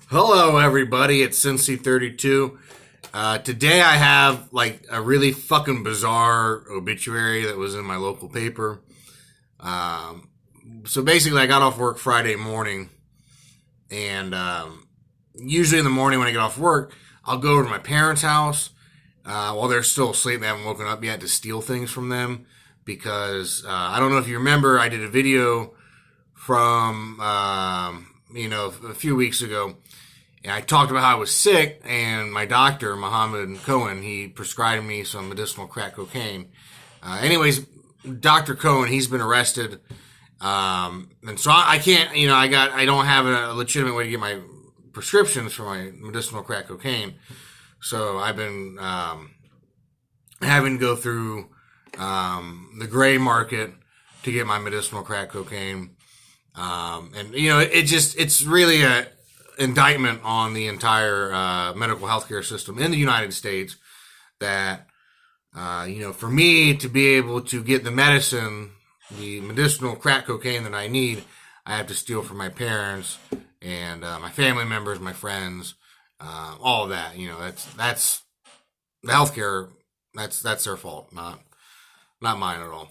Hello, everybody. It's Cincy32. Today I have like a really fucking bizarre obituary that was in my local paper. So basically, I got off work Friday morning, and usually in the morning when I get off work, I'll go over to my parents' house while they're still asleep. They haven't woken up yet to steal things from them because I don't know if you remember, I did a video from a few weeks ago. And I talked about how I was sick, and my doctor, Muhammad Cohen, he prescribed me some medicinal crack cocaine. Anyways, Dr. Cohen, he's been arrested. And so I can't, I don't have a legitimate way to get my prescriptions for my medicinal crack cocaine. So I've been having to go through the gray market to get my medicinal crack cocaine. It's really a indictment on the entire medical healthcare system in the United States that, for me to be able to get the medicine, the medicinal crack cocaine that I need, I have to steal from my parents and my family members, my friends, all of that. That's the healthcare. That's their fault, not mine at all.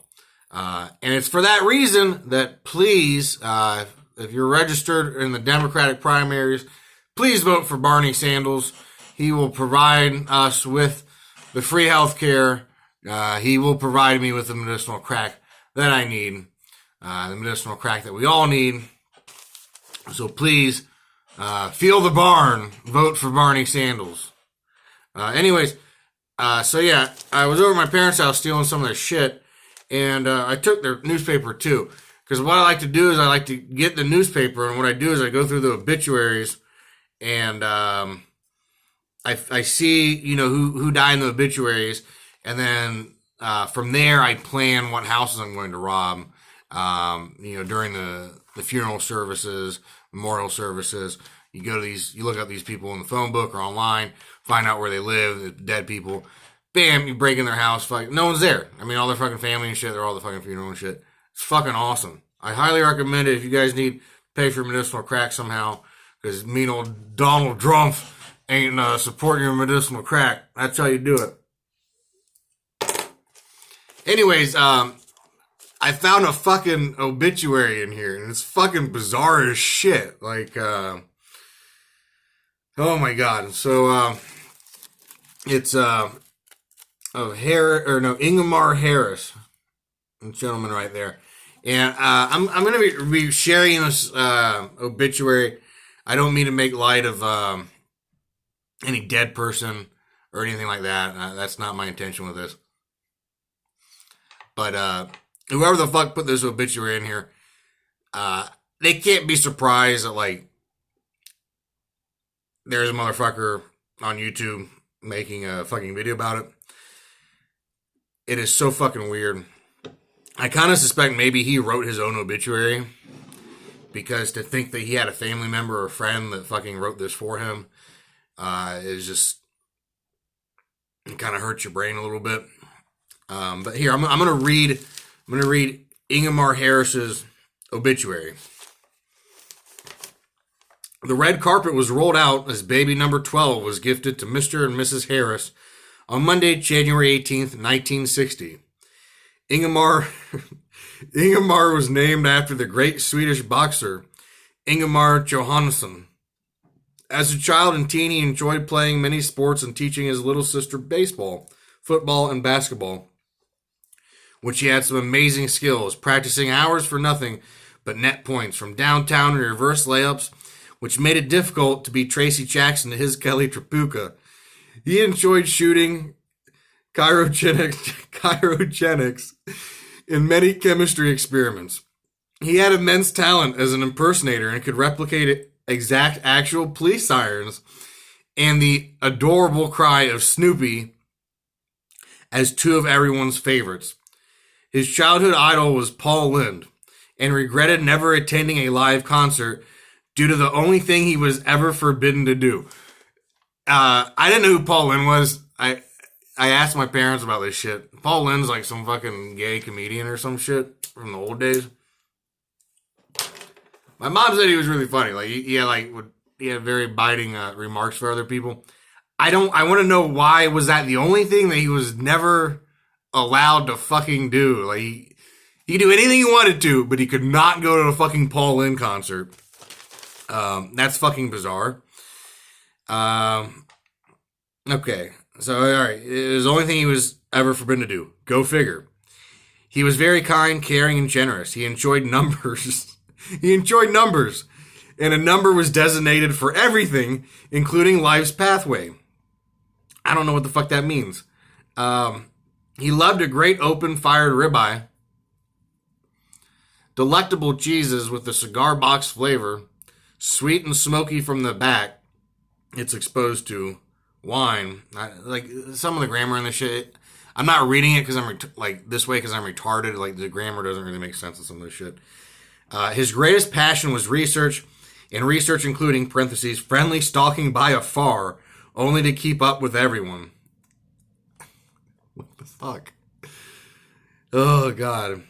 And it's for that reason that please, if you're registered in the Democratic primaries, please vote for Bernie Sanders. He will provide us with the free health care. He will provide me with the medicinal crack that I need, the medicinal crack that we all need. So please, feel the barn, vote for Bernie Sanders. I was over at my parents' house stealing some of their shit, and I took their newspaper too. Because what I like to do is I like to get the newspaper, and what I do is I go through the obituaries, and I see, who died in the obituaries, and then from there I plan what houses I'm going to rob, during the funeral services, memorial services. You go to you look up these people in the phone book or online, find out where they live, the dead people. Bam, you break in their house, no one's there. I mean, all their fucking family and shit, they're all the fucking funeral and shit. It's fucking awesome. I highly recommend it if you guys need to pay for medicinal crack somehow, because mean old Donald Trump ain't supporting your medicinal crack. That's how you do it. Anyways, I found a fucking obituary in here, and it's fucking bizarre as shit. Oh my god. So, it's, of Ingmar Harris. The gentleman right there. And I'm going to be sharing this obituary. I don't mean to make light of any dead person or anything like that. That's not my intention with this. But whoever the fuck put this obituary in here, they can't be surprised that, there's a motherfucker on YouTube making a fucking video about it. It is so fucking weird. I kind of suspect maybe he wrote his own obituary, because to think that he had a family member or friend that fucking wrote this for him is just, it kind of hurts your brain a little bit. But here, I'm gonna read Ingmar Harris's obituary. The red carpet was rolled out as baby number 12 was gifted to Mr. and Mrs. Harris on Monday, January 18th, 1960. Ingmar was named after the great Swedish boxer Ingemar Johansson. As a child and teen, he enjoyed playing many sports and teaching his little sister baseball, football, and basketball, which he had some amazing skills, practicing hours for nothing but net points from downtown and reverse layups, which made it difficult to beat Tracy Jackson to his Kelly Tripucka. He enjoyed shooting cryogenics in many chemistry experiments. He had immense talent as an impersonator and could replicate exact actual police sirens and the adorable cry of Snoopy as two of everyone's favorites. His childhood idol was Paul Lynde, and regretted never attending a live concert due to the only thing he was ever forbidden to do. I didn't know who Paul Lynde was. I asked my parents about this shit. Paul Lynde's like some fucking gay comedian or some shit from the old days. My mom said he was really funny. He had he had very biting remarks for other people. I want to know why was that the only thing that he was never allowed to fucking do? Like he could do anything he wanted to, but he could not go to a fucking Paul Lynde concert. That's fucking bizarre. Okay, so all right, it was the only thing he was ever forbidden to do. Go figure. He was very kind, caring, and generous. He enjoyed numbers. He enjoyed numbers, and a number was designated for everything, including life's pathway. I don't know what the fuck that means. He loved a great open-fired ribeye, delectable cheeses with the cigar box flavor, sweet and smoky from the back it's exposed to, wine. Like, some of the grammar in this shit, I'm not reading it because I'm this way because I'm retarded. Like, the grammar doesn't really make sense in some of this shit. His greatest passion was research, and research including, parentheses, friendly stalking by afar, only to keep up with everyone. What the fuck? Oh, God.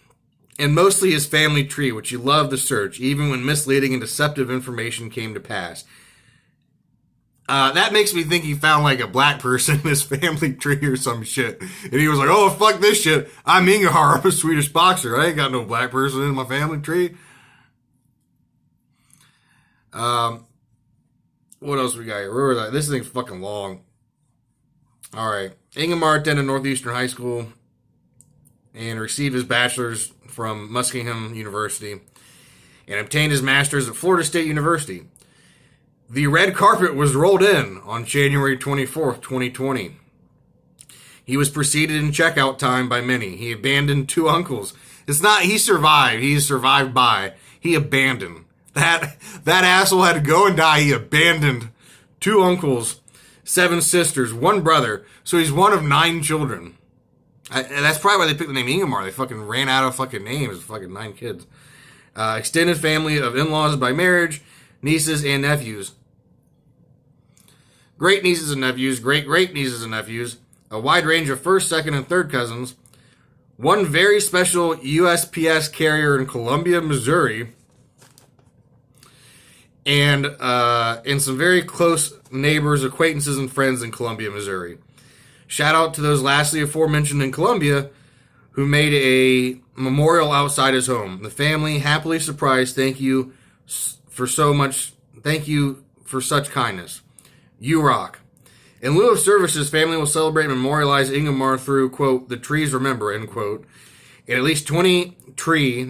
And mostly his family tree, which he loved to search, even when misleading and deceptive information came to pass. That makes me think he found, like, a black person in his family tree or some shit. And he was like, oh, fuck this shit. I'm Ingehar. I'm a Swedish boxer. I ain't got no black person in my family tree. What else we got here? Where was I? This thing's fucking long. All right. Ingmar attended Northeastern High School and received his bachelor's from Muskingum University and obtained his master's at Florida State University. The red carpet was rolled in on January 24th, 2020. He was preceded in checkout time by many. He abandoned 2 uncles. It's not he survived. He's survived by. He abandoned. That asshole had to go and die. He abandoned 2 uncles, 7 sisters, 1 brother. So he's one of 9 children. That's probably why they picked the name Ingmar. They fucking ran out of fucking names. Fucking 9 kids. Extended family of in-laws by marriage, nieces and nephews. Great nieces and nephews, great nieces and nephews, a wide range of first, second, and third cousins, 1 very special USPS carrier in Columbia, Missouri, and some very close neighbors, acquaintances, and friends in Columbia, Missouri. Shout out to those lastly aforementioned in Columbia who made a memorial outside his home. The family, happily surprised, thank you for such kindness. You rock. In lieu of services, family will celebrate and memorialize Ingmar through, quote, the trees remember, end quote. And at least 20 tree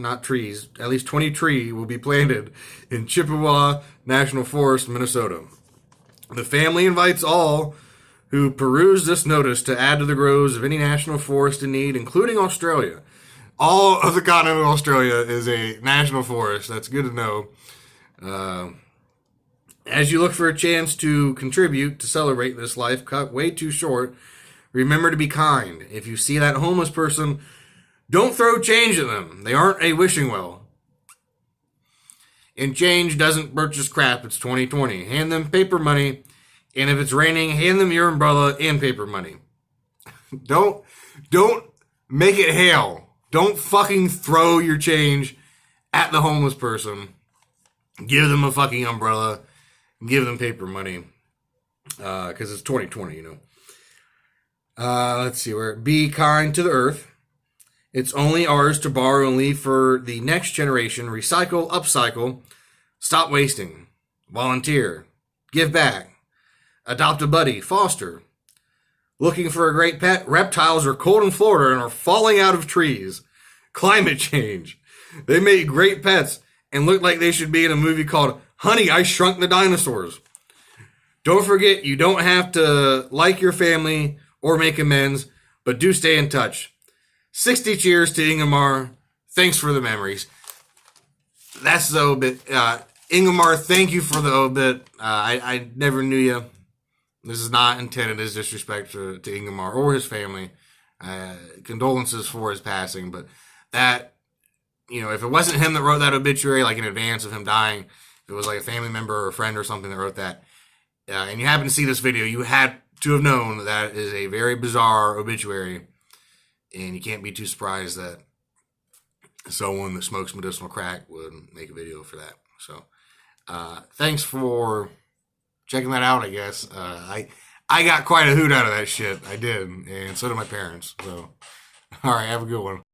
will be planted in Chippewa National Forest, Minnesota. The family invites all who peruse this notice to add to the groves of any national forest in need, including Australia. All of the continent of Australia is a national forest. That's good to know. As you look for a chance to contribute to celebrate this life cut way too short, remember to be kind. If you see that homeless person, don't throw change at them. They aren't a wishing well. And change doesn't purchase crap. It's 2020. Hand them paper money. And if it's raining, hand them your umbrella and paper money. Don't make it hail. Don't fucking throw your change at the homeless person. Give them a fucking umbrella. Give them paper money. Because it's 2020, you know. Let's see. Be kind to the earth. It's only ours to borrow and leave for the next generation. Recycle, upcycle. Stop wasting. Volunteer. Give back. Adopt a buddy. Foster. Looking for a great pet? Reptiles are cold in Florida and are falling out of trees. Climate change. They make great pets and look like they should be in a movie called Honey, I Shrunk the Dinosaurs. Don't forget, you don't have to like your family or make amends, but do stay in touch. 60 cheers to Ingmar. Thanks for the memories. That's the obit. Ingmar, thank you for the obit. I never knew you. This is not intended as disrespect to Ingmar or his family. Condolences for his passing, but that, you know, if it wasn't him that wrote that obituary, like in advance of him dying, if it was like a family member or a friend or something that wrote that, and you happen to see this video, you had to have known that that is a very bizarre obituary, and you can't be too surprised that someone that smokes medicinal crack would make a video for that. So, thanks for checking that out. I guess I got quite a hoot out of that shit. I did, and so did my parents. So, all right, have a good one.